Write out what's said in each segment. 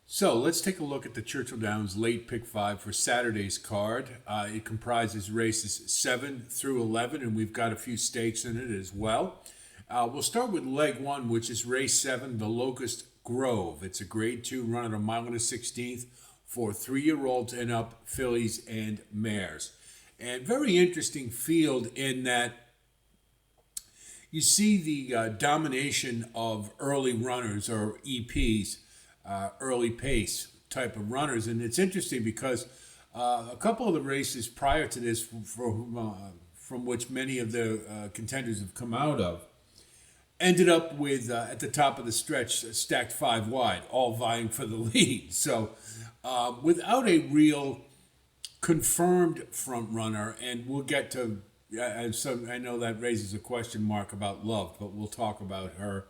So let's take a look at the Churchill Downs late pick five for Saturday's card. It comprises races 7 through 11, and we've got a few stakes in it as well. We'll start with leg one, which is race 7, the Locust Grove. It's a grade 2 run at a mile and a 16th for 3-year-olds and up fillies and mares. And very interesting field in that you see the domination of early runners or EPs, early pace type of runners. And it's interesting because a couple of the races prior to this, from which many of the contenders have come out of, ended up with, at the top of the stretch, stacked 5 wide, all vying for the lead. So without a real confirmed front runner, and we'll get to, and so I know that raises a question mark about Love, but we'll talk about her.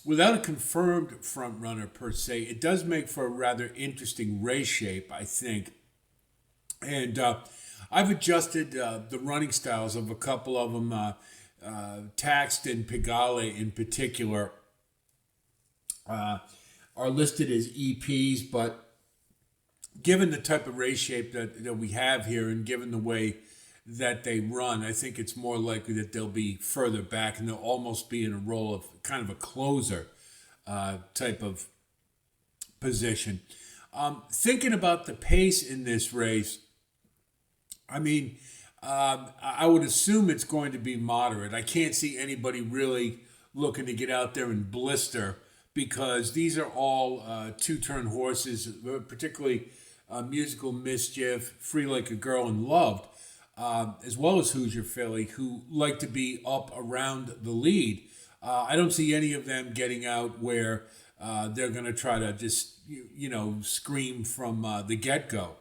Without a confirmed front runner per se, it does make for a rather interesting race shape, I think. And I've adjusted the running styles of a couple of them. Taxed and Pagale in particular are listed as EPs, but given the type of race shape that we have here and given the way that they run, I think it's more likely that they'll be further back and they'll almost be in a role of kind of a closer type of position. Thinking about the pace in this race, I mean, I would assume it's going to be moderate. I can't see anybody really looking to get out there and blister because these are all two-turn horses, particularly Musical Mischief, Free Like a Girl, and Loved, as well as Hoosier Philly, who like to be up around the lead. I don't see any of them getting out where they're going to try to just, scream from the get-go.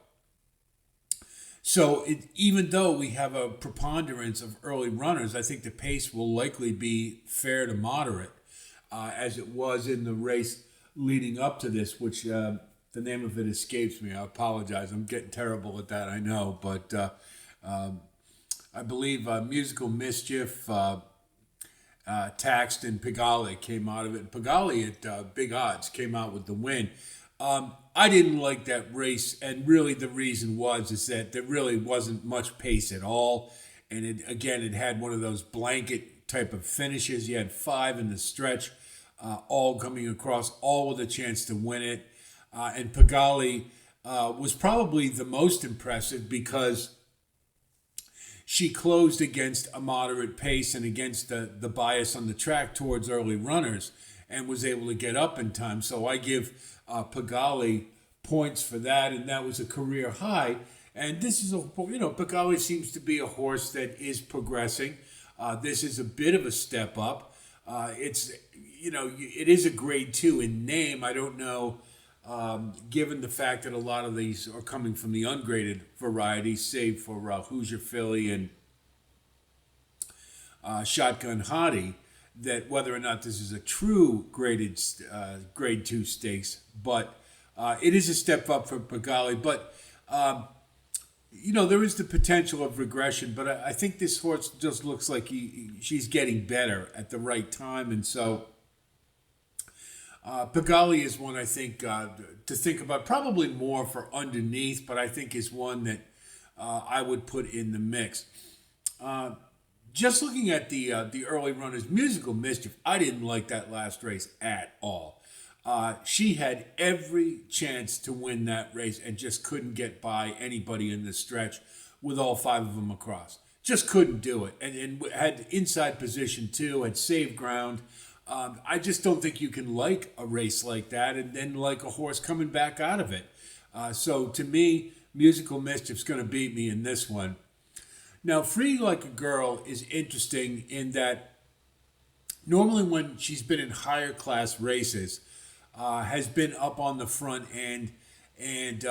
So even though we have a preponderance of early runners, I think the pace will likely be fair to moderate, as it was in the race leading up to this, which the name of it escapes me. I apologize. I'm getting terrible at that, I know. But I believe Musical Mischief, Taxed, and Pagale came out of it. Pagale at big odds came out with the win. I didn't like that race, and really the reason is that there really wasn't much pace at all, and it had one of those blanket type of finishes. You had 5 in the stretch, all coming across, all with a chance to win it, and Pagale was probably the most impressive because she closed against a moderate pace and against the bias on the track towards early runners and was able to get up in time. So I give Pagale points for that, and that was a career high. And this is Pagale seems to be a horse that is progressing. This is a bit of a step up. It is a grade 2 in name. I don't know, given the fact that a lot of these are coming from the ungraded varieties, save for Hoosier Philly and Shotgun Hottie, that whether or not this is a true grade 2 stakes, but it is a step up for Pagale. But there is the potential of regression. But I think this horse just looks like she's getting better at the right time, and so Pagale is one I think to think about, probably more for underneath, but I think is one that I would put in the mix. Just looking at the early runners, Musical Mischief, I didn't like that last race at all. She had every chance to win that race and just couldn't get by anybody in the stretch with all 5 of them across. Just couldn't do it. And had inside position too, had saved ground. I just don't think you can like a race like that and then like a horse coming back out of it. So to me, Musical Mischief's going to beat me in this one. Now, Free Like a Girl is interesting in that normally when she's been in higher class races, has been up on the front end and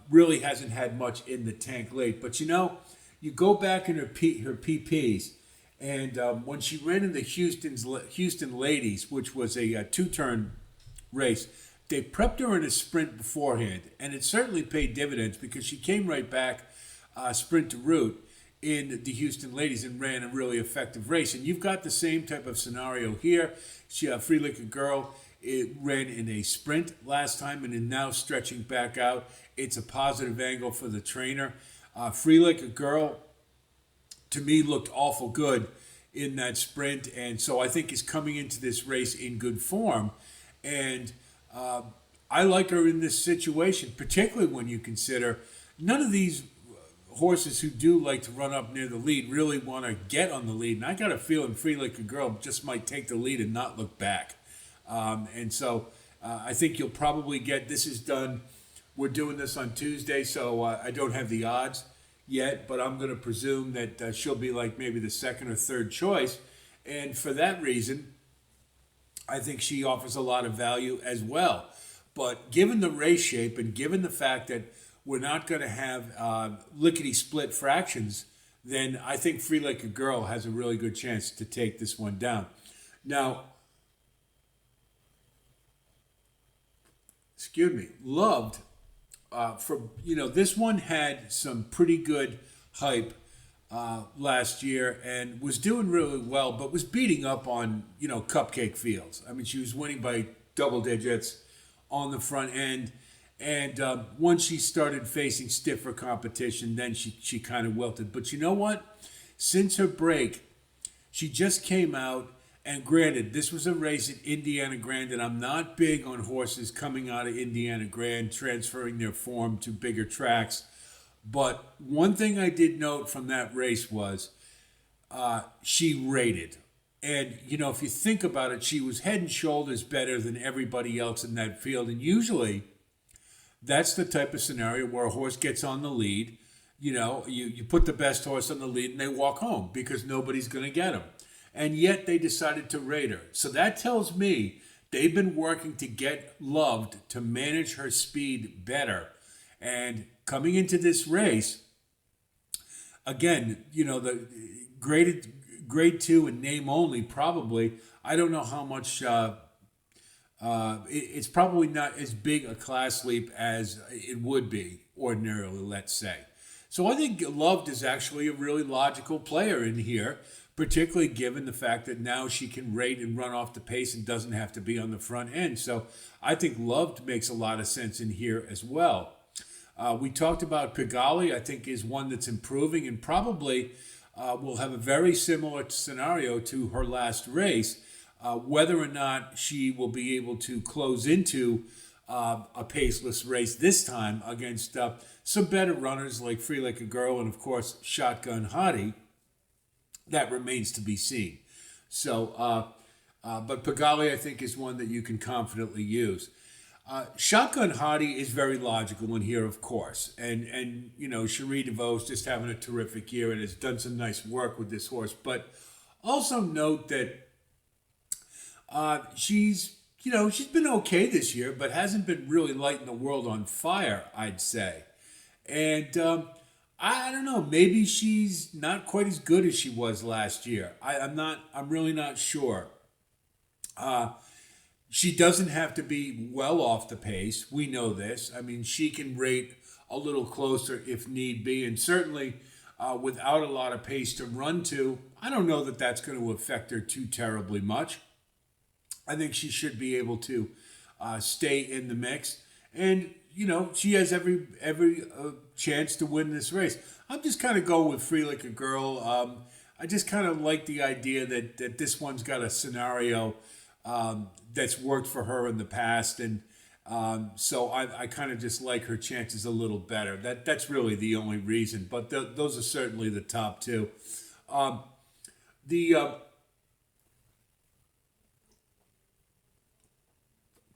really hasn't had much in the tank late. But you go back in her PPs, and when she ran in the Houston Ladies, which was a 2-turn race, they prepped her in a sprint beforehand, and it certainly paid dividends because she came right back sprint to route in the Houston Ladies and ran a really effective race. And you've got the same type of scenario here. Free Like a Girl It ran in a sprint last time and is now stretching back out. It's a positive angle for the trainer. Free Like a Girl, to me, looked awful good in that sprint, and so I think is coming into this race in good form. And I like her in this situation, particularly when you consider none of these horses who do like to run up near the lead really want to get on the lead. And I got a feeling Free Like a Girl just might take the lead and not look back. And so I think you'll probably get, this is done, we're doing this on Tuesday, so I don't have the odds yet, but I'm going to presume that she'll be like maybe the second or third choice. And for that reason, I think she offers a lot of value as well. But given the race shape and given the fact that we're not going to have lickety-split fractions, then I think Free Like a Girl has a really good chance to take this one down. Now, Loved, this one had some pretty good hype last year and was doing really well, but was beating up on, cupcake fields. I mean, she was winning by double digits on the front end. And once she started facing stiffer competition, then she kind of wilted. But you know what? Since her break, she just came out, and granted, this was a race at Indiana Grand, and I'm not big on horses coming out of Indiana Grand, transferring their form to bigger tracks. But one thing I did note from that race was she rated. And, if you think about it, she was head and shoulders better than everybody else in that field. And usually that's the type of scenario where a horse gets on the lead. You put the best horse on the lead and they walk home because nobody's going to get him. And yet they decided to rate her. So that tells me they've been working to get Loved to manage her speed better. And coming into this race, again, the grade 2 and name only probably, I don't know how much, it's probably not as big a class leap as it would be ordinarily, let's say. So I think Loved is actually a really logical player in here, particularly given the fact that now she can rate and run off the pace and doesn't have to be on the front end. So I think Loved makes a lot of sense in here as well. We talked about Pigalle, I think is one that's improving and probably will have a very similar scenario to her last race. Whether or not she will be able to close into a paceless race this time against some better runners like Free Like a Girl and, of course, Shotgun Hottie, that remains to be seen. So, but Pigalle, I think, is one that you can confidently use. Shotgun Hottie is very logical in here, of course. And Cherie DeVos just having a terrific year and has done some nice work with this horse. But also note that she's been okay this year, but hasn't been really lighting the world on fire, I'd say. And I don't know, maybe she's not quite as good as she was last year. I'm really not sure. She doesn't have to be well off the pace. We know this. I mean, she can rate a little closer if need be, and certainly without a lot of pace to run to, I don't know that that's going to affect her too terribly much. I think she should be able to stay in the mix. And, she has every chance to win this race. I'm just kind of going with Free Like a Girl. I just kind of like the idea that this one's got a scenario that's worked for her in the past. And so I kind of just like her chances a little better. That's really the only reason. But those are certainly the top two. The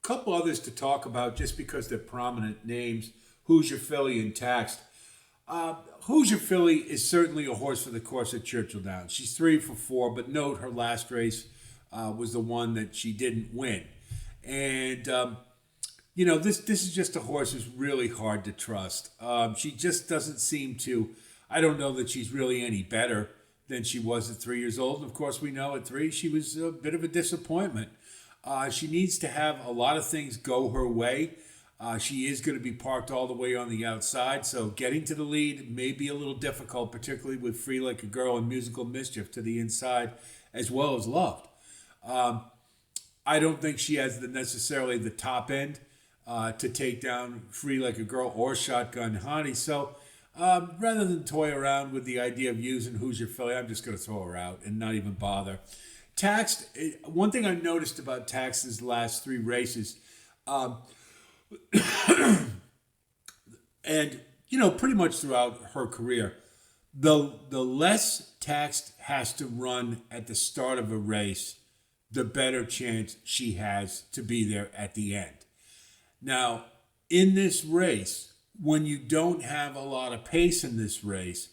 couple others to talk about just because they're prominent names. Hoosier Filly and Taxed. Hoosier Filly is certainly a horse for the course at Churchill Downs. She's 3 for 4, but note her last race was the one that she didn't win. And, this is just a horse who's really hard to trust. She just doesn't seem to, I don't know that she's really any better than she was at 3 years old. And of course, we know at 3 she was a bit of a disappointment. She needs to have a lot of things go her way. She is going to be parked all the way on the outside, so getting to the lead may be a little difficult, particularly with Free Like a Girl and Musical Mischief to the inside, as well as Loved. I don't think she has necessarily the top end to take down Free Like a Girl or Shotgun Honey. So rather than toy around with the idea of using Who's Your Filly, I'm just going to throw her out and not even bother. Taxed, one thing I've noticed about Taxed's last three races, um, and pretty much throughout her career, the less Taxed has to run at the start of a race, the better chance she has to be there at the end. Now, in this race, when you don't have a lot of pace in this race,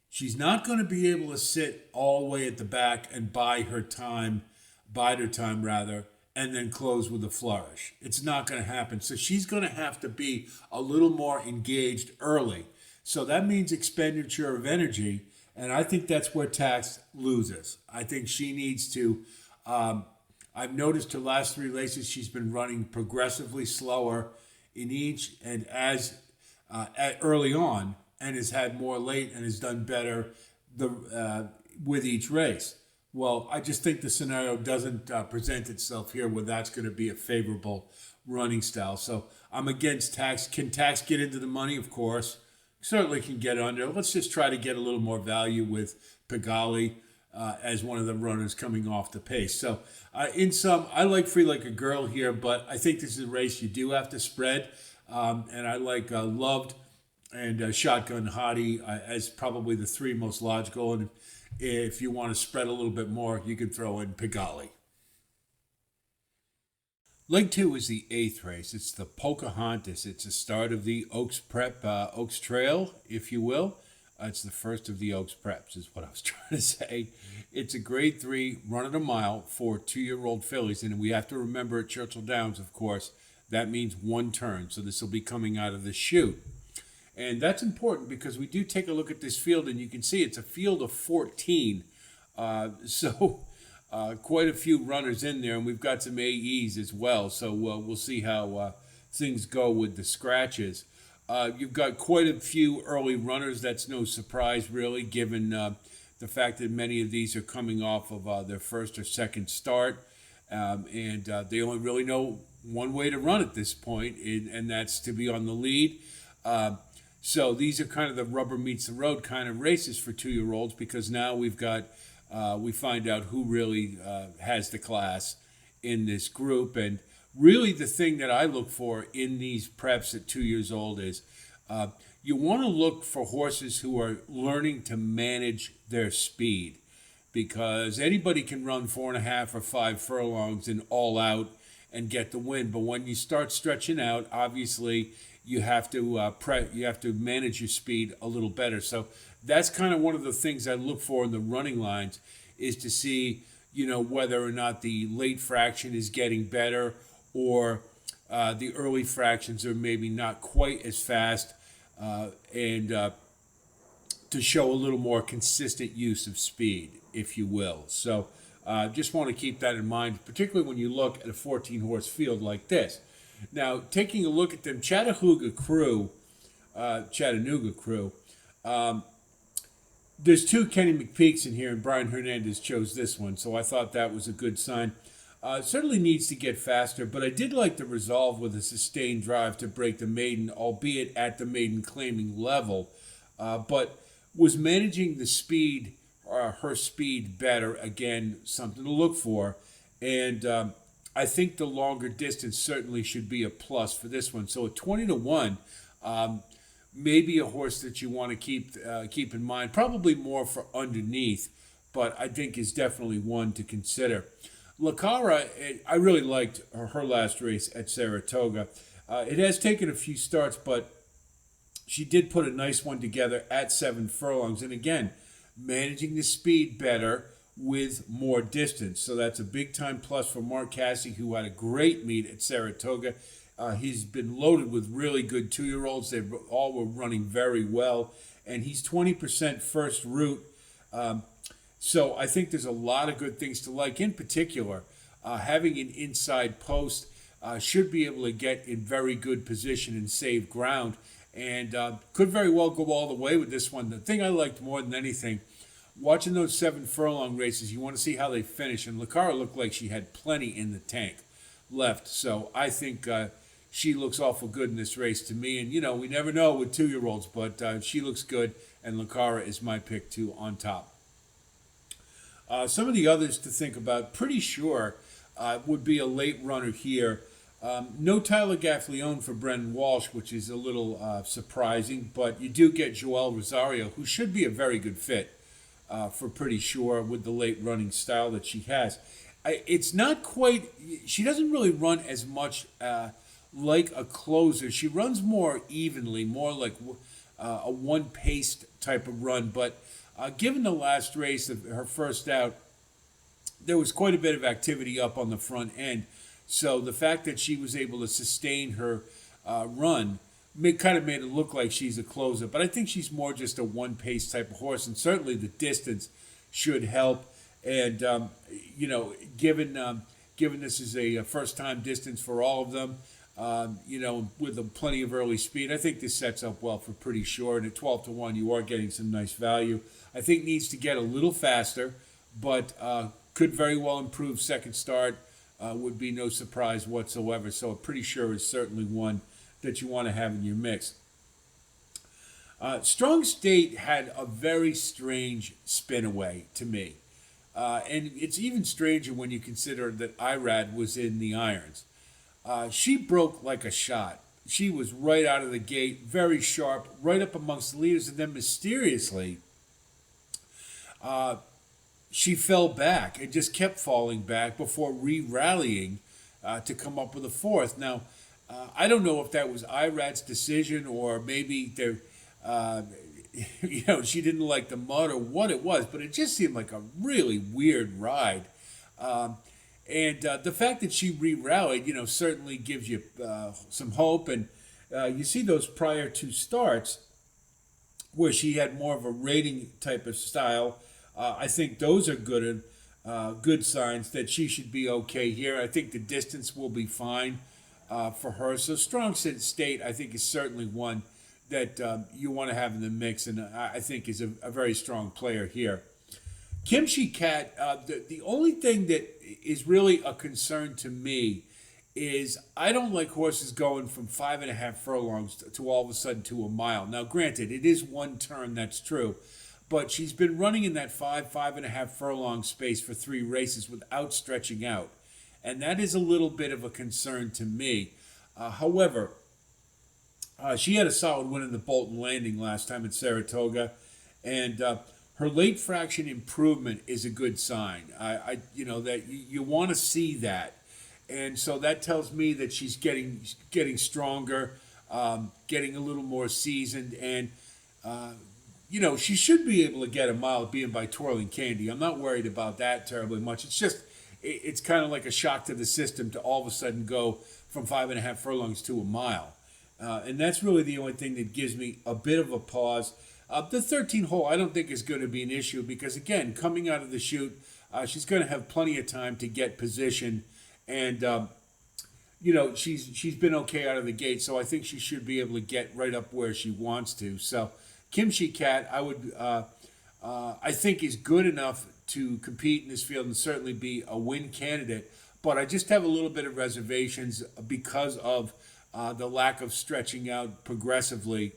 she's not going to be able to sit all the way at the back and bide her time rather, and then close with a flourish. It's not going to happen. So she's going to have to be a little more engaged early. So that means expenditure of energy, and I think that's where Tax loses. I think she needs to. I've noticed her last three races she's been running progressively slower in each, and as early on, and has had more late and has done better with each race. Well, I just think the scenario doesn't present itself here where that's going to be a favorable running style. So I'm against Tax. Can Tax get into the money? Of course. Certainly can get under. Let's just try to get a little more value with Pigali as one of the runners coming off the pace. So in sum, I like Free Like a Girl here, but I think this is a race you do have to spread. And I like Loved and Shotgun Hottie as probably the three most logical. And if you want to spread a little bit more, you can throw in Pigali. Leg 2 is the 8th race. It's the Pocahontas. It's the start of the Oaks Prep, Oaks Trail, if you will. It's the first of the Oaks Preps, is what I was trying to say. It's a grade 3, run at a mile for 2-year-old fillies. And we have to remember at Churchill Downs, of course, that means one turn. So this will be coming out of the chute. And that's important because we do take a look at this field, and you can see it's a field of 14. Quite a few runners in there, and we've got some AEs as well. So we'll see how things go with the scratches. You've got quite a few early runners. That's no surprise, really, given the fact that many of these are coming off of their first or second start. And they only really know one way to run at this point, and that's to be on the lead. So these are kind of the rubber meets the road kind of races for 2-year-olds, because now we find out who really has the class in this group. And really the thing that I look for in these preps at 2 years old is you want to look for horses who are learning to manage their speed, because anybody can run 4.5 or 5 furlongs and all out and get the win. But when you start stretching out, obviously you have to manage your speed a little better. So that's kind of one of the things I look for in the running lines, is to see, whether or not the late fraction is getting better, or the early fractions are maybe not quite as fast, and to show a little more consistent use of speed, if you will. So just want to keep that in mind, particularly when you look at a 14-horse field like this. Now, taking a look at them, Chattanooga Crew, there's 2 Kenny McPeaks in here, and Brian Hernandez chose this one, so I thought that was a good sign. Certainly needs to get faster, but I did like the resolve with a sustained drive to break the maiden, albeit at the maiden claiming level, but was managing the speed, her speed better. Again, something to look for. And I think the longer distance certainly should be a plus for this one. So at 20-1, maybe a horse that you want to keep in mind, probably more for underneath, but I think is definitely one to consider. La Cara, I really liked her last race at Saratoga. It has taken a few starts, but she did put a nice one together at 7 furlongs. And again, managing the speed better with more distance. So that's a big time plus for Mark Casse, who had a great meet at Saratoga. He's been loaded with really good 2-year-olds. They all were running very well. And he's 20% first route. So I think there's a lot of good things to like. In particular, having an inside post, should be able to get in very good position and save ground. And could very well go all the way with this one. The thing I liked more than anything watching those 7 furlong races, you want to see how they finish. And Lucara looked like she had plenty in the tank left. So I think she looks awful good in this race to me. And, we never know with 2-year-olds, but she looks good. And Lucara is my pick, too, on top. Some of the others to think about, pretty sure, would be a late runner here. No Tyler Gaffleone for Brendan Walsh, which is a little surprising, but you do get Joel Rosario, who should be a very good fit for Pretty Sure with the late running style that she has. It's not quite, she doesn't really run as much like a closer. She runs more evenly, more like a one-paced type of run, but given the last race of her first out, there was quite a bit of activity up on the front end. So the fact that she was able to sustain her run kind of made it look like she's a closer. But I think she's more just a one-pace type of horse, and certainly the distance should help. And, given this is a first-time distance for all of them, with plenty of early speed, I think this sets up well for Pretty Sure. And at 12-1, you are getting some nice value. I think needs to get a little faster, but could very well improve second start. Would be no surprise whatsoever. So Pretty Sure is certainly one that you want to have in your mix. Strong State had a very strange spin away to me. And it's even stranger when you consider that Irad was in the irons. She broke like a shot. She was right out of the gate, very sharp, right up amongst the leaders, and then mysteriously, she fell back and just kept falling back before re-rallying to come up with a fourth. Now, I don't know if that was Irad's decision or maybe she didn't like the mud or what it was, but it just seemed like a really weird ride. And the fact that she re-rallied, certainly gives you some hope. And you see those prior two starts where she had more of a rating type of style. I think those are good signs that she should be okay here. I think the distance will be fine for her. So Strong State, I think, is certainly one that you want to have in the mix, and I think is a very strong player here. Kimchi Cat, the only thing that is really a concern to me is I don't like horses going from 5.5 furlongs to all of a sudden to a mile. Now, granted, it is one turn, that's true. But she's been running in that 5.5 furlong space for 3 races without stretching out. And that is a little bit of a concern to me. However, she had a solid win in the Bolton Landing last time at Saratoga. And her late fraction improvement is a good sign. That you want to see that. And so that tells me that she's getting stronger, getting a little more seasoned, and she should be able to get a mile being by Twirling Candy. I'm not worried about that terribly much. It's just, it's kind of like a shock to the system to all of a sudden go from 5.5 furlongs to a mile. And that's really the only thing that gives me a bit of a pause. The 13 hole I don't think is going to be an issue because, again, coming out of the chute, she's going to have plenty of time to get position. And, she's been okay out of the gate, so I think she should be able to get right up where she wants to. So Kimchi Cat, I think is good enough to compete in this field and certainly be a win candidate. But I just have a little bit of reservations because of the lack of stretching out progressively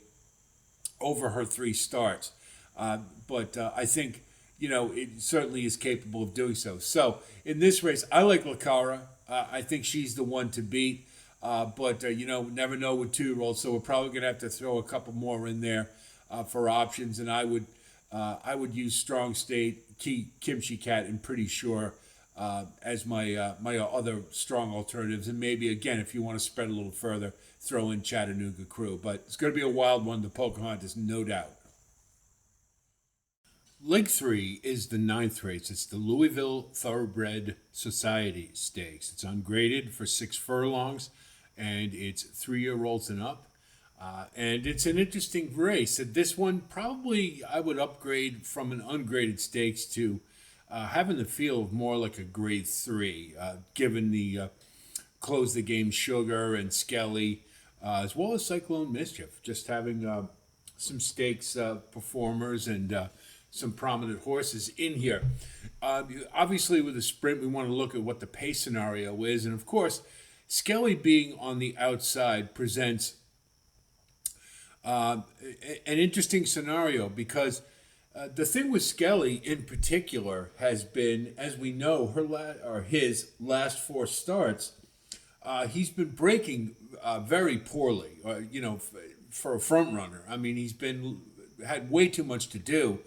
over her 3 starts. But I think, it certainly is capable of doing so. So in this race, I like Lucara. I think she's the one to beat. But never know with 2-year-olds. So we're probably going to have to throw a couple more in there for options. And I would use Strong State, Kimchi Cat, and Pretty Sure as my other strong alternatives. And maybe, again, if you want to spread a little further, throw in Chattanooga Crew. But it's going to be a wild one, the Pocahontas, no doubt. Leg 3 is the 9th race. It's the Louisville Thoroughbred Society Stakes. It's ungraded for 6 furlongs, and it's 3-year-olds and up. And it's an interesting race. This one, probably I would upgrade from an ungraded stakes to having the feel of more like a grade 3, given the Close the Game Sugar and Skelly, as well as Cyclone Mischief. Just having some stakes performers and some prominent horses in here. Obviously, with the sprint, we want to look at what the pace scenario is, and of course, Skelly being on the outside presents an interesting scenario because the thing with Skelly in particular has been, as we know, his last four starts, he's been breaking very poorly. For a front runner, I mean, had way too much to do,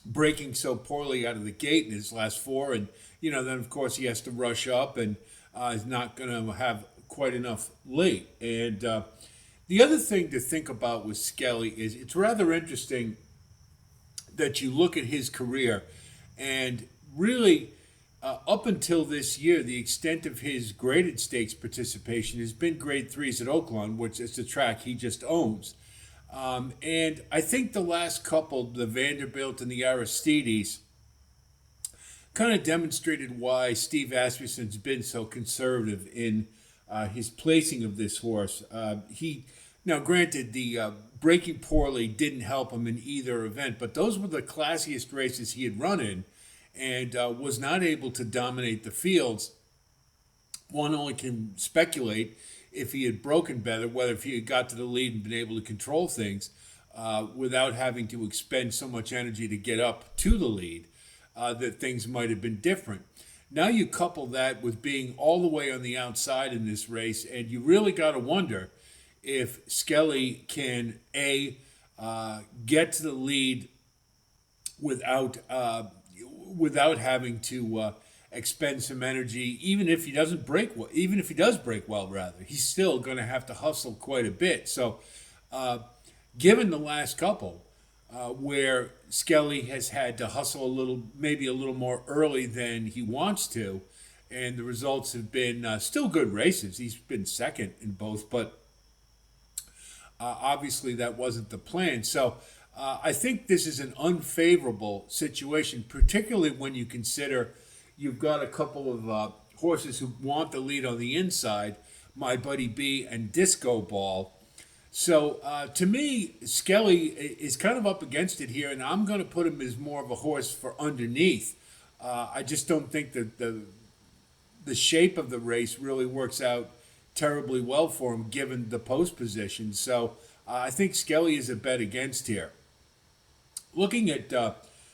breaking so poorly out of the gate in his last four, and then of course he has to rush up and is not going to have quite enough late. And the other thing to think about with Skelly is it's rather interesting that you look at his career and really up until this year, the extent of his graded stakes participation has been grade threes at Oaklawn, which is the track he just owns. And I think the last couple, the Vanderbilt and the Aristides, kind of demonstrated why Steve Asmussen's been so conservative in his placing of this horse. Now granted, the breaking poorly didn't help him in either event, but those were the classiest races he had run in, and was not able to dominate the fields. One only can speculate if he had broken better, whether if he had got to the lead and been able to control things without having to expend so much energy to get up to the lead, that things might have been different. Now you couple that with being all the way on the outside in this race, and you really got to wonder if Skelly can, get to the lead without having to expend some energy, even if he does break well, rather, he's still going to have to hustle quite a bit. So, given the last couple, where Skelly has had to hustle maybe a little more early than he wants to, and the results have been still good races. He's been second in both, but obviously that wasn't the plan. So. I think this is an unfavorable situation, particularly when you consider you've got a couple of horses who want the lead on the inside, My Buddy B and Disco Ball. So to me, Skelly is kind of up against it here, and I'm going to put him as more of a horse for underneath. I just don't think that the shape of the race really works out terribly well for him, given the post position. So I think Skelly is a bet against here. Looking at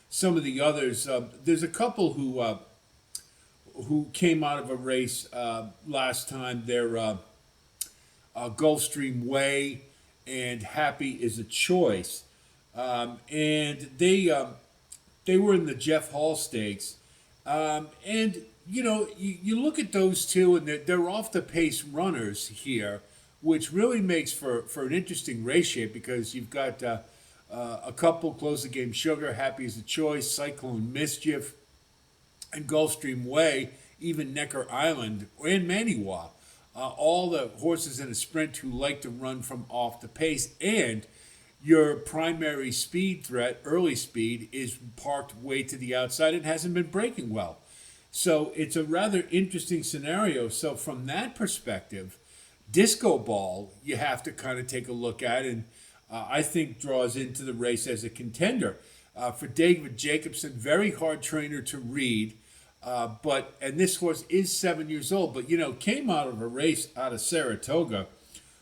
some of the others, there's a couple who came out of a race last time. They're Gulfstream Way and Happy is a Choice, and they were in the Jeff Hall Stakes, and you look at those two, and they're off the pace runners here, which really makes for an interesting race shape because you've got. A couple, Close the Game Sugar, Happy is a Choice, Cyclone Mischief, and Gulfstream Way, even Necker Island, and Maniwa. All the horses in a sprint who like to run from off the pace. And your primary speed threat, early speed, is parked way to the outside and hasn't been breaking well. So it's a rather interesting scenario. So from that perspective, Disco Ball, you have to kind of take a look at, and I think draws into the race as a contender. For David Jacobson, very hard trainer to read, and this horse is 7 years old, but came out of a race out of Saratoga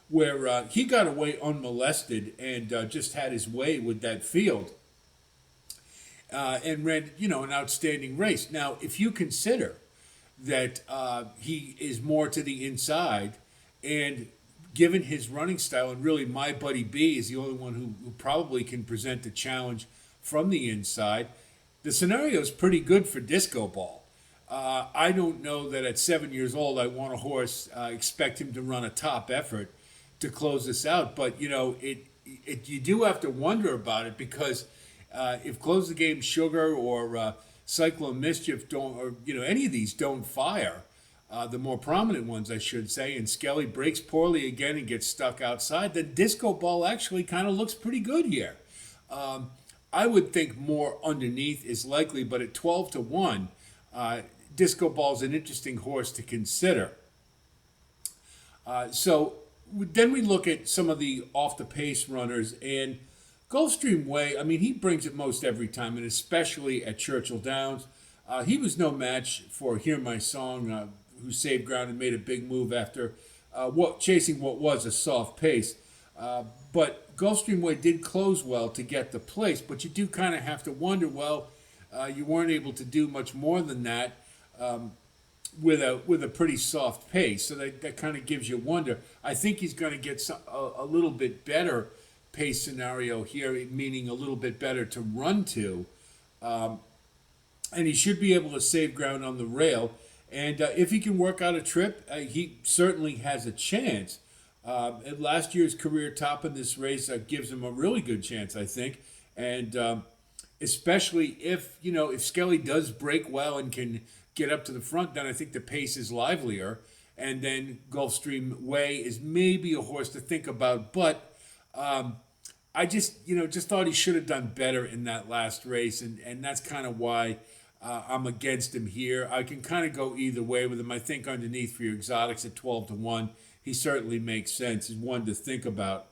where he got away unmolested and just had his way with that field and ran an outstanding race. Now, if you consider that he is more to the inside, and given his running style, and really My Buddy B is the only one who probably can present the challenge from the inside, the scenario is pretty good for Disco Ball. I don't know that at 7 years old I want a horse, expect him to run a top effort to close this out, but you do have to wonder about it because if Close the Game Sugar or Cyclone Mischief any of these don't fire, the more prominent ones, I should say, and Skelly breaks poorly again and gets stuck outside, then Disco Ball actually kind of looks pretty good here. I would think more underneath is likely, but at 12-1, Disco Ball's an interesting horse to consider. So then we look at some of the off-the-pace runners, and Gulfstream Way, I mean, he brings it most every time, and especially at Churchill Downs. He was no match for Hear My Song, who saved ground and made a big move after chasing what was a soft pace. But Gulfstream Way did close well to get the place, but you do kind of have to wonder, well, you weren't able to do much more than that with a pretty soft pace. So that kind of gives you wonder. I think he's going to get a little bit better pace scenario here, meaning a little bit better to run to. And he should be able to save ground on the rail. And if he can work out a trip, he certainly has a chance. At last year's career top in this race gives him a really good chance, I think. And especially if Skelly does break well and can get up to the front, then I think the pace is livelier. And then Gulfstream Way is maybe a horse to think about. But I just thought he should have done better in that last race. And that's kind of why I'm against him here. I can kind of go either way with him. I think underneath for your exotics at 12-1, he certainly makes sense. He's one to think about.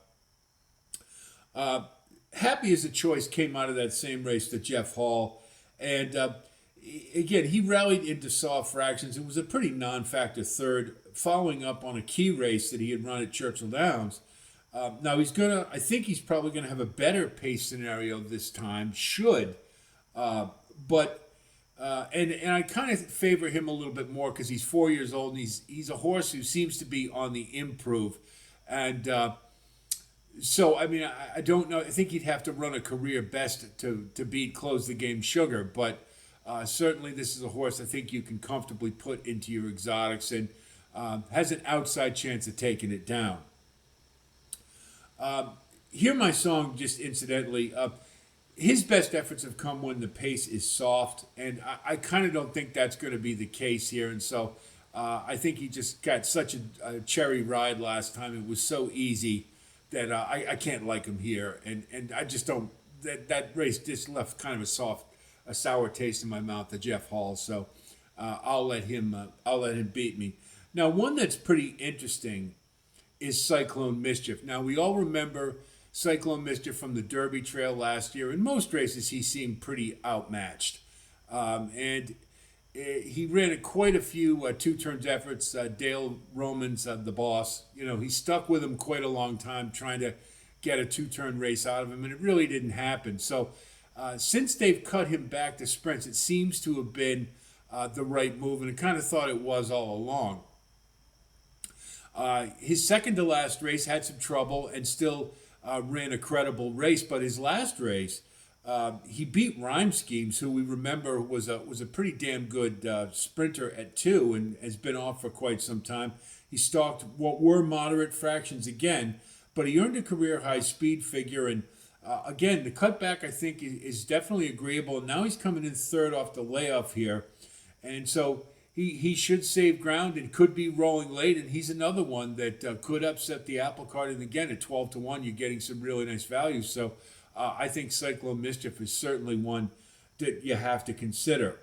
Happy as a choice came out of that same race to Jeff Hall. And again, he rallied into soft fractions. It was a pretty non-factor third, following up on a key race that he had run at Churchill Downs. Now I think he's probably gonna have a better pace scenario this time. But I kind of favor him a little bit more because he's 4 years old and he's a horse who seems to be on the improve, and so I mean I don't know. I think he'd have to run a career best to beat Close the Game Sugar, but certainly this is a horse I think you can comfortably put into your exotics and has an outside chance of taking it down. Hear My Song, just incidentally, his best efforts have come when the pace is soft, and I kind of don't think that's going to be the case here. And so I think he just got such a cherry ride last time. It was so easy that I can't like him here, and I just don't. That race just left kind of a sour taste in my mouth to Jeff Hall. So I'll let him beat me. Now, one that's pretty interesting is Cyclone Mischief. Now, we all remember Cyclone Mischief from the Derby Trail last year. In most races, he seemed pretty outmatched. And he ran quite a few two-turns efforts. Dale Roman's the boss. He stuck with him quite a long time trying to get a two-turn race out of him, and it really didn't happen. So since they've cut him back to sprints, it seems to have been the right move, and I kind of thought it was all along. His second to last race had some trouble and still ran a credible race, but his last race, he beat Rhyme Schemes, who we remember was a pretty damn good sprinter at 2 and has been off for quite some time. He stalked what were moderate fractions again, but he earned a career high speed figure, and again, the cutback I think is definitely agreeable. Now he's coming in third off the layoff here, and so he should save ground and could be rolling late, and he's another one that could upset the apple cart. And again, at 12-1, you're getting some really nice value. So I think Cyclone Mischief is certainly one that you have to consider.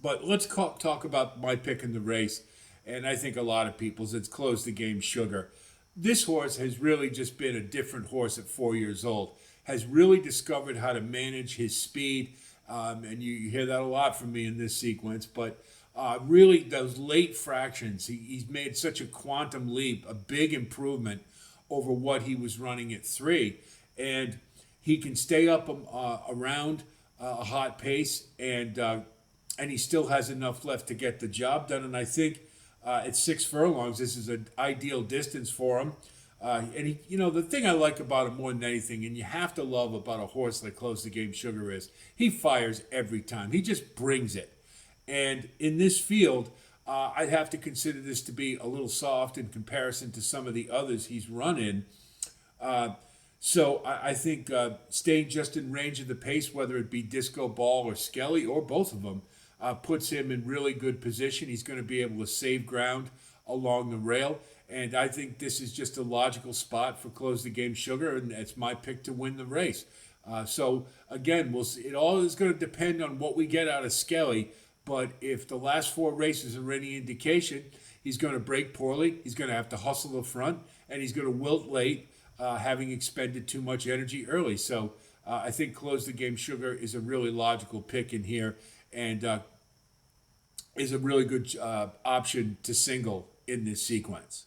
But let's talk about my pick in the race, and I think a lot of people's. It's Close the Game Sugar. This horse has really just been a different horse at 4 years old, has really discovered how to manage his speed, and you hear that a lot from me in this sequence, but really those late fractions, he's made such a quantum leap, a big improvement over what he was running at 3. And he can stay up around a hot pace, and he still has enough left to get the job done. And I think at 6 furlongs, this is an ideal distance for him. And the thing I like about him more than anything, and you have to love about a horse like Close the Game Sugar, is he fires every time. He just brings it. And in this field, I'd have to consider this to be a little soft in comparison to some of the others he's run in. So I think staying just in range of the pace, whether it be Disco Ball or Skelly or both of them, puts him in really good position. He's going to be able to save ground along the rail. And I think this is just a logical spot for Close the Game Sugar, and it's my pick to win the race. So again, it all is going to depend on what we get out of Skelly. But if the last 4 races are any indication, he's going to break poorly. He's going to have to hustle the front, and he's going to wilt late. having expended too much energy early. So I think Close the Game Sugar is a really logical pick in here, and is a really good option to single in this sequence.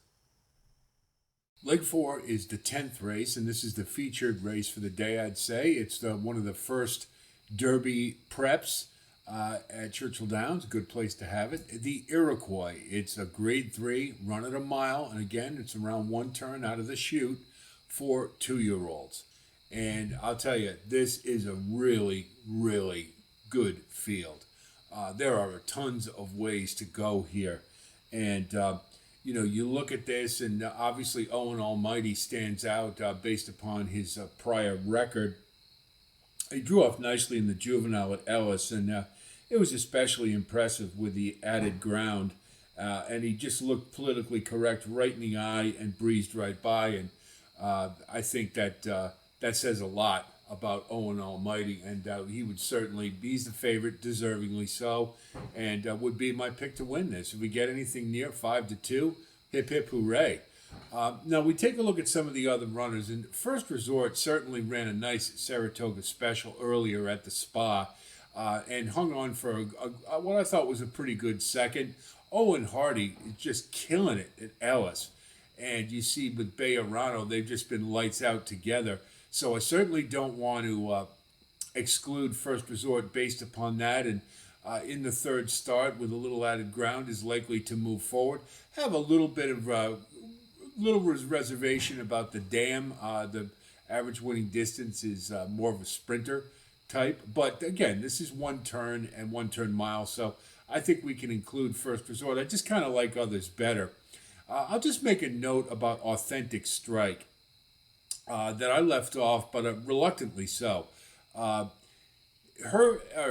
Leg 4 is the 10th race, and this is the featured race for the day, I'd say. It's one of the first Derby preps at Churchill Downs. Good place to have it. The Iroquois. It's a grade 3, run at a mile, and again, it's around one turn out of the chute for 2-year-olds. And I'll tell you, this is a really, really good field. There are tons of ways to go here. And you look at this, and obviously Owen Almighty stands out based upon his prior record. He drew off nicely in the juvenile at Ellis, and it was especially impressive with the added ground. And he just looked politically correct right in the eye and breezed right by. And I think that that says a lot about Owen Almighty, and he would certainly, he's the favorite, deservingly so, and would be my pick to win this. If we get anything near 5-2, hip hip hooray. Now we take a look at some of the other runners, and First Resort certainly ran a nice Saratoga special earlier at the Spa, and hung on for what I thought was a pretty good second. Owen Hardy is just killing it at Ellis, and you see with Bejarano, they've just been lights out together. So I certainly don't want to exclude First Resort based upon that. And in the third start, with a little added ground, is likely to move forward. Have a little bit of reservation about the dam. The average winning distance is more of a sprinter type. But again, this is one turn and one turn mile. So I think we can include First Resort. I just kind of like others better. I'll just make a note about Authentic Strike. That I left off, but reluctantly so.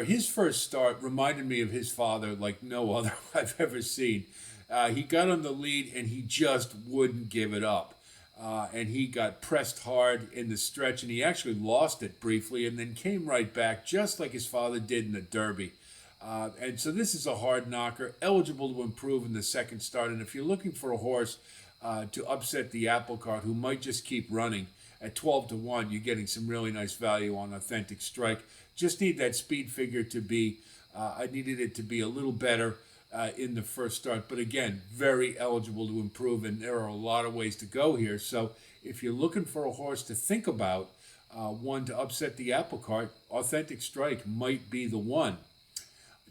His first start reminded me of his father like no other I've ever seen. He got on the lead and he just wouldn't give it up. And he got pressed hard in the stretch, and he actually lost it briefly and then came right back just like his father did in the Derby. And so this is a hard knocker, eligible to improve in the second start. And if you're looking for a horse to upset the apple cart who might just keep running, at 12-1, you're getting some really nice value on Authentic Strike. Just need that speed figure to be, I needed it to be a little better in the first start. But again, very eligible to improve, and there are a lot of ways to go here. So if you're looking for a horse to think about, one to upset the apple cart, Authentic Strike might be the one.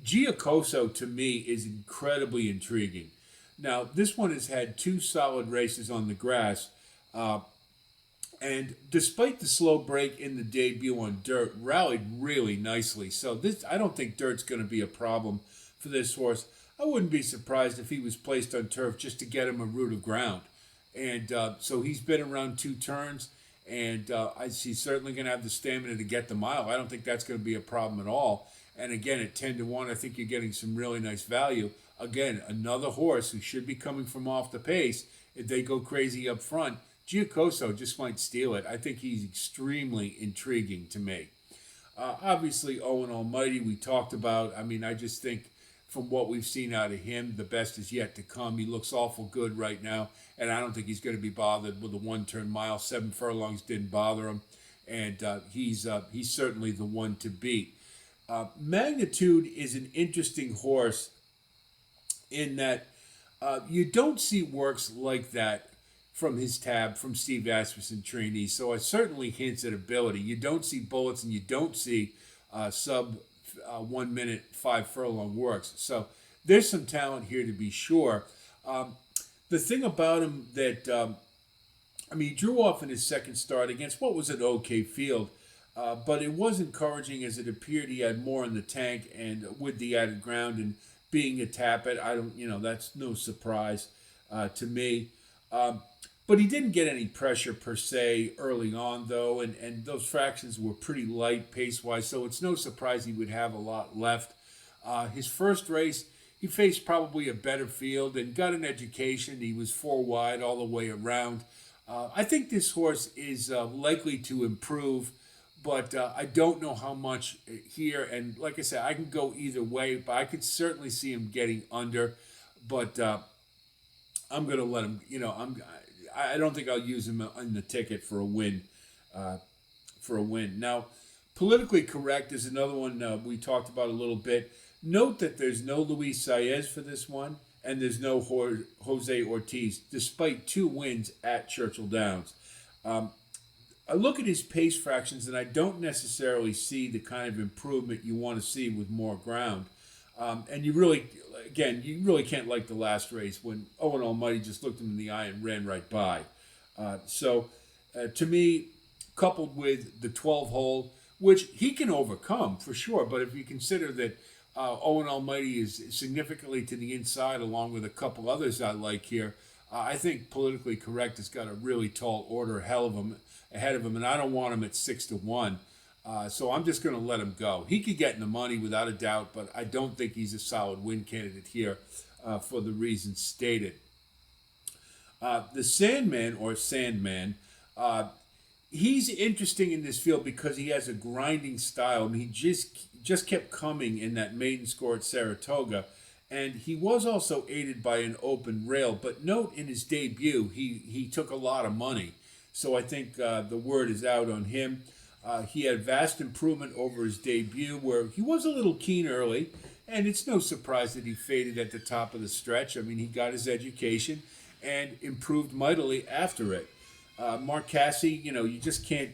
Giacoso, to me, is incredibly intriguing. Now, this one has had 2 solid races on the grass. And despite the slow break in the debut on dirt, rallied really nicely. So this, I don't think dirt's going to be a problem for this horse. I wouldn't be surprised if he was placed on turf just to get him a root of ground. And so he's been around 2 turns, and he's certainly going to have the stamina to get the mile. I don't think that's going to be a problem at all. And again, at 10-1, I think you're getting some really nice value. Again, another horse who should be coming from off the pace. If they go crazy up front, Giacoso just might steal it. I think he's extremely intriguing to me. Obviously, Owen Almighty, we talked about. I mean, I just think from what we've seen out of him, the best is yet to come. He looks awful good right now, and I don't think he's going to be bothered with a one-turn mile. 7 furlongs didn't bother him, and he's certainly the one to beat. Magnitude is an interesting horse in that you don't see works like that from his tab, from Steve Asmussen trainee. So it certainly hints at ability. You don't see bullets, and you don't see sub 1 minute 5 furlong works. So there's some talent here to be sure. The thing about him that, he drew off in his second start against what was an okay field, but it was encouraging as it appeared he had more in the tank, and with the added ground and being a tappet, that's no surprise to me. But he didn't get any pressure per se early on, though, and those fractions were pretty light pace-wise, so it's no surprise he would have a lot left. His first race, he faced probably a better field and got an education. He was 4 wide all the way around. I think this horse is likely to improve, but I don't know how much here. And like I said, I can go either way, but I could certainly see him getting under. But I'm going to let him, I don't think I'll use him in the ticket for a win. Now, politically correct is another one we talked about a little bit. Note that there's no Luis Saez for this one, and there's no Jose Ortiz, despite 2 wins at Churchill Downs. I look at his pace fractions, and I don't necessarily see the kind of improvement you want to see with more ground. And you really can't like the last race when Owen Almighty just looked him in the eye and ran right by. To me, coupled with the 12 hole, which he can overcome for sure, but if you consider that Owen Almighty is significantly to the inside, along with a couple others I like here, I think politically correct has got a really tall order ahead of him, and I don't want him at 6-1. So I'm just going to let him go. He could get in the money without a doubt, but I don't think he's a solid win candidate here for the reasons stated. The Sandman, he's interesting in this field because he has a grinding style. I mean, he just kept coming in that maiden score at Saratoga, and he was also aided by an open rail. But note in his debut, he took a lot of money, so I think the word is out on him. He had vast improvement over his debut, where he was a little keen early, and it's no surprise that he faded at the top of the stretch. I mean, he got his education and improved mightily after it. Mark Casse, you just can't.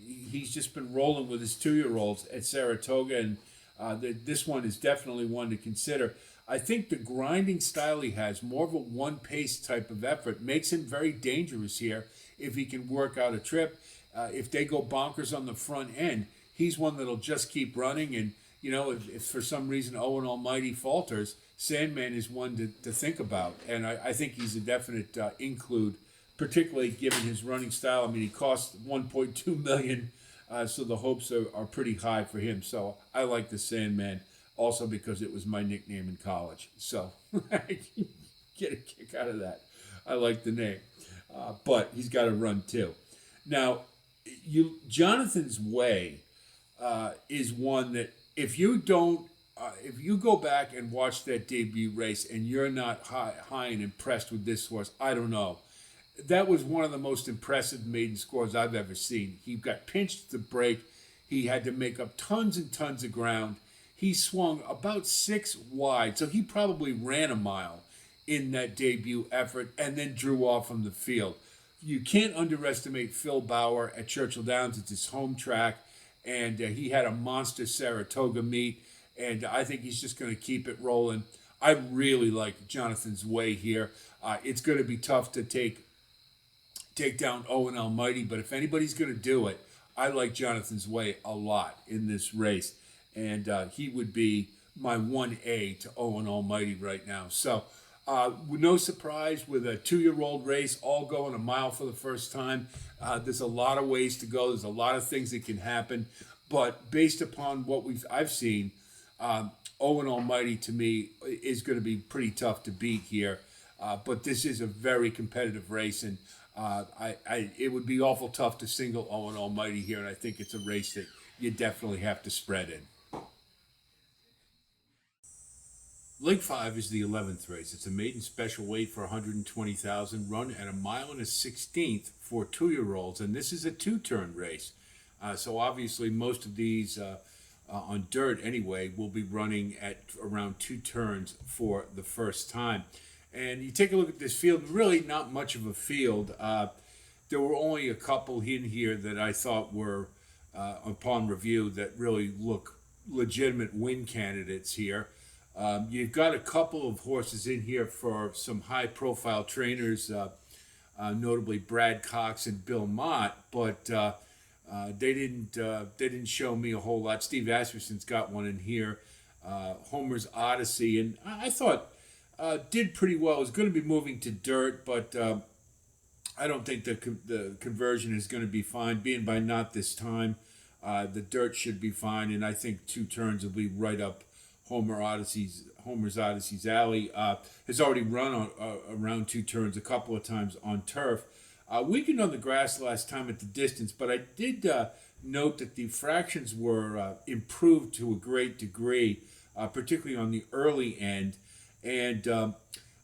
He's just been rolling with his 2-year-olds at Saratoga, and this one is definitely one to consider. I think the grinding style he has, more of a one-pace type of effort, makes him very dangerous here if he can work out a trip. If they go bonkers on the front end, he's one that'll just keep running. And, if for some reason Owen Almighty falters, Sandman is one to think about. And I think he's a definite include, particularly given his running style. I mean, he cost $1.2 million, so the hopes are pretty high for him. So I like the Sandman, also because it was my nickname in college. So I get a kick out of that. I like the name. But he's got to run too. Now, Jonathan's Way is one that if you go back and watch that debut race and you're not high and impressed with this horse, I don't know. That was one of the most impressive maiden scores I've ever seen. He got pinched at the break. He had to make up tons and tons of ground. He swung about 6 wide, so he probably ran a mile in that debut effort and then drew off from the field. You can't underestimate Phil Bauer at Churchill Downs. It's his home track, and he had a monster Saratoga meet, and I think he's just going to keep it rolling. I really like Jonathan's Way here. It's going to be tough to take down Owen Almighty, but if anybody's going to do it, I like Jonathan's Way a lot in this race, and he would be my 1A to Owen Almighty right now. So no surprise with a 2-year-old race, all going a mile for the first time. There's a lot of ways to go. There's a lot of things that can happen, but based upon what I've seen, Owen Almighty to me is going to be pretty tough to beat here. But this is a very competitive race, and it would be awful tough to single Owen Almighty here, and I think it's a race that you definitely have to spread in. Leg 5 is the 11th race. It's a maiden special weight for 120,000, run at 1 1/16 miles for 2-year-olds, and this is a 2-turn race. So obviously most of these on dirt anyway will be running at around 2 turns for the first time. And you take a look at this field, really not much of a field. There were only a couple in here that I thought were, upon review, that really look legitimate win candidates here. You've got a couple of horses in here for some high-profile trainers, notably Brad Cox and Bill Mott, but they didn't show me a whole lot. Steve Asmussen's got one in here, Homer's Odyssey, and I thought did pretty well. It's going to be moving to dirt, but I don't think the conversion is going to be fine. Being by not this time, the dirt should be fine, and I think 2 turns will be right up Homer's Odyssey's alley. Has already run around 2 turns a couple of times on turf. Weakened on the grass last time at the distance, but I did note that the fractions were improved to a great degree, particularly on the early end. And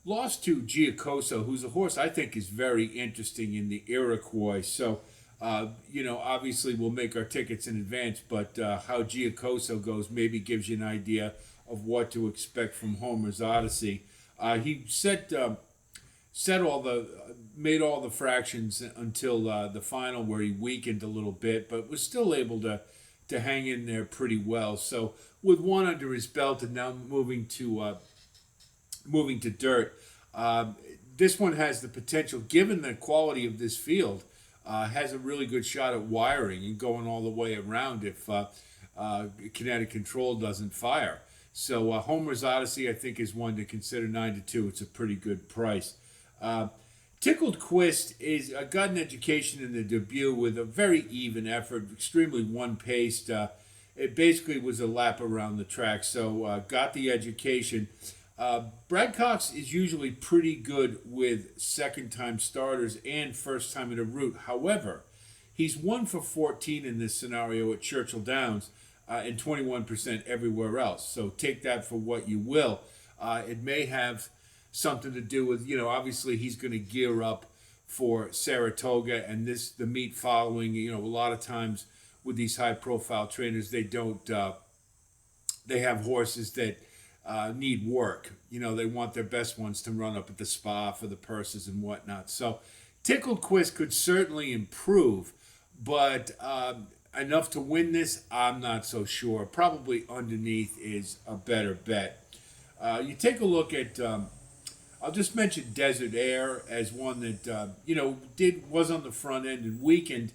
lost to Giacoso, who's a horse I think is very interesting in the Iroquois. So, obviously we'll make our tickets in advance, but how Giacoso goes maybe gives you an idea of what to expect from Homer's Odyssey. He set all the made all the fractions until the final where he weakened a little bit, but was still able to hang in there pretty well. So with one under his belt and now moving to dirt, this one has the potential, given the quality of this field, has a really good shot at wiring and going all the way around if kinetic control doesn't fire. So Homer's Odyssey, I think, is one to consider 9-2. It's a pretty good price. Tickled Quist is got an education in the debut with a very even effort, extremely one-paced. It basically was a lap around the track, so got the education. Brad Cox is usually pretty good with second-time starters and first-time in a route. However, he's 1 for 14 in this scenario at Churchill Downs and 21% everywhere else. So take that for what you will. It may have something to do with, obviously he's going to gear up for Saratoga and the meet following. A lot of times with these high-profile trainers, they don't. They have horses that need work. They want their best ones to run up at the spa for the purses and whatnot. So Tickled Quist could certainly improve, but enough to win this, I'm not so sure. Probably underneath is a better bet. You take a look at. I'll just mention Desert Air as one that was on the front end and weakened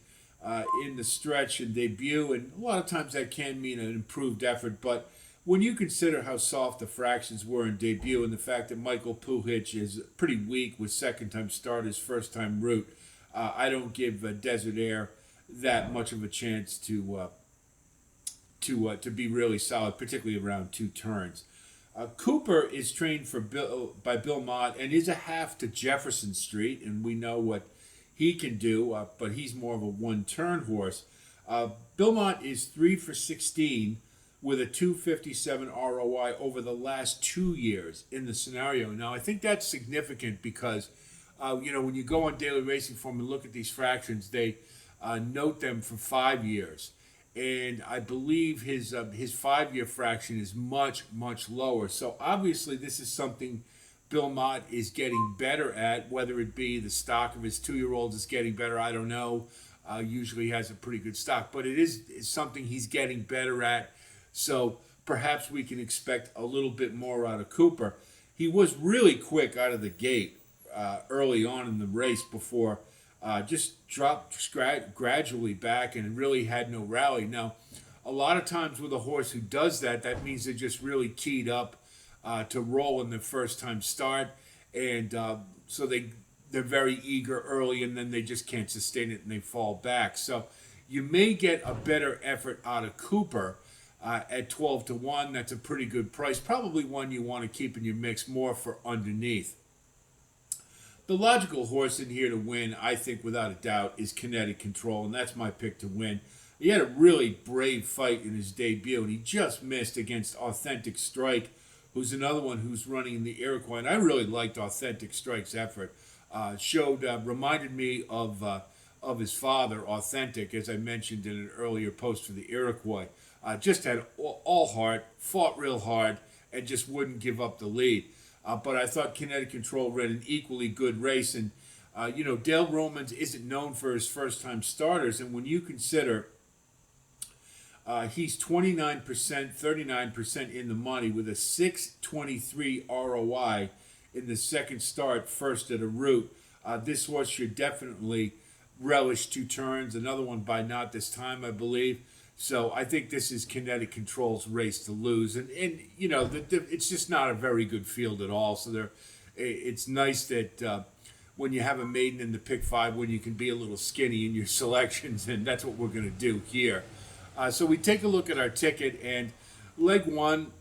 in the stretch and debut, and a lot of times that can mean an improved effort. But when you consider how soft the fractions were in debut and the fact that Michael Puhich is pretty weak with second-time starters, first-time route, I don't give Desert Air that much of a chance to be really solid, particularly around 2 turns. Cooper is trained by Bill Mott and is a half to Jefferson Street, and we know what he can do, but he's more of a one-turn horse. Bill Mott is 3 for 16 with a 257 ROI over the last 2 years in the scenario. Now, I think that's significant because, when you go on Daily Racing Form and look at these fractions, they note them for 5 years. And I believe his 5-year fraction is much, much lower. So obviously this is something Bill Mott is getting better at, whether it be the stock of his 2-year-old is getting better, I don't know. Usually he has a pretty good stock, but it's something he's getting better at. So perhaps we can expect a little bit more out of Cooper. He was really quick out of the gate early on in the race before just dropped gradually back and really had no rally. Now, a lot of times with a horse who does that, that means they're just really keyed up to roll in their first time start, and so they're very eager early, and then they just can't sustain it and they fall back. So you may get a better effort out of Cooper at 12-1. That's a pretty good price. Probably one you want to keep in your mix more for underneath. The logical horse in here to win, I think, without a doubt, is Kinetic Control, and that's my pick to win. He had a really brave fight in his debut, and he just missed against Authentic Strike, who's another one who's running in the Iroquois. And I really liked Authentic Strike's effort. Reminded me of his father, Authentic, as I mentioned in an earlier post for the Iroquois. Just had all heart, fought real hard, and just wouldn't give up the lead. But I thought Kinetic Control ran an equally good race. And, Dale Romans isn't known for his first-time starters. And when you consider he's 29%, 39% in the money with a 623 ROI in the second start, first at a route, this horse should definitely relish 2 turns. Another one by Not This Time, I believe. So I think this is Kinetic Control's race to lose, and it's just not a very good field at all. So it's nice that when you have a maiden in the pick 5, when you can be a little skinny in your selections, and that's what we're going to do here. So we take a look at our ticket, and leg 1,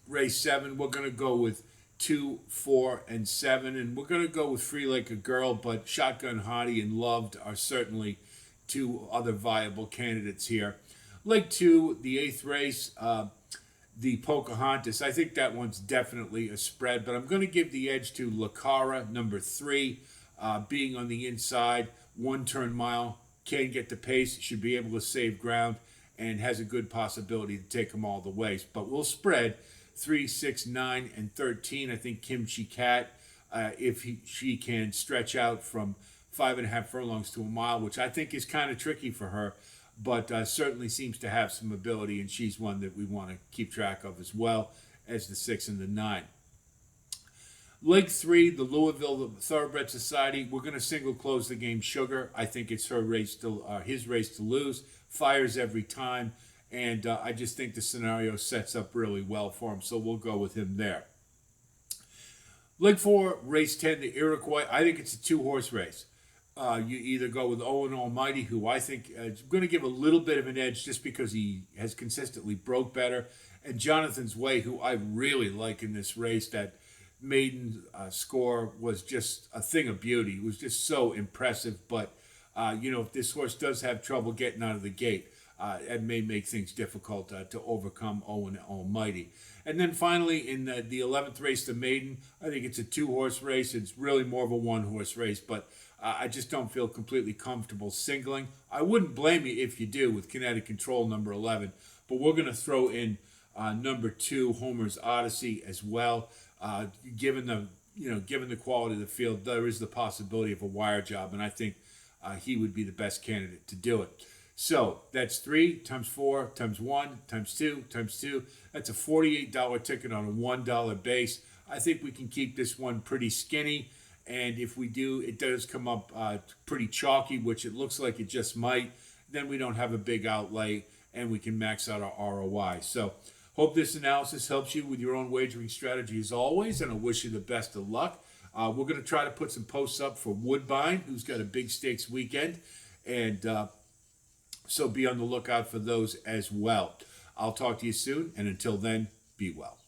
race 7, we're going to go with 2, 4, and 7, and we're going to go with Free Like a Girl, but Shotgun Hottie and Loved are certainly 2 other viable candidates here. Leg 2, the 8th race, the Pocahontas. I think that one's definitely a spread, but I'm going to give the edge to Lacara, number 3, being on the inside, 1 turn mile, can get the pace, should be able to save ground, and has a good possibility to take them all the way. But we'll spread 3, 6, 9, and 13. I think Kimchi Cat, if she can stretch out from 5.5 furlongs to a mile, which I think is kind of tricky for her, but certainly seems to have some ability, and she's one that we want to keep track of as well as the 6 and the 9. Leg 3, the Louisville Thoroughbred Society. We're going to single close the game Sugar. I think it's her race to his race to lose. Fires every time, and I just think the scenario sets up really well for him, so we'll go with him there. Leg 4, race 10, the Iroquois. I think it's a 2-horse race. You either go with Owen Almighty, who I think is going to give a little bit of an edge just because he has consistently broke better, and Jonathan's Way, who I really like in this race. That maiden score was just a thing of beauty. It was just so impressive, but if this horse does have trouble getting out of the gate, it may make things difficult to overcome Owen Almighty. And then finally, in the 11th race, the maiden, I think it's a 2-horse race. It's really more of a 1-horse race, but I just don't feel completely comfortable singling. I wouldn't blame you if you do with Kinetic Control, number 11, but we're going to throw in number 2, Homer's Odyssey, as well. Given the quality of the field, there is the possibility of a wire job, and I think he would be the best candidate to do it. So that's 3 times 4 times 1 times 2 times 2. That's a $48 ticket on a $1 base. I think we can keep this one pretty skinny. And if we do, it does come up pretty chalky, which it looks like it just might. Then we don't have a big outlay, and we can max out our ROI. So hope this analysis helps you with your own wagering strategy as always, and I wish you the best of luck. We're going to try to put some posts up for Woodbine, who's got a big stakes weekend, and so be on the lookout for those as well. I'll talk to you soon, and until then, be well.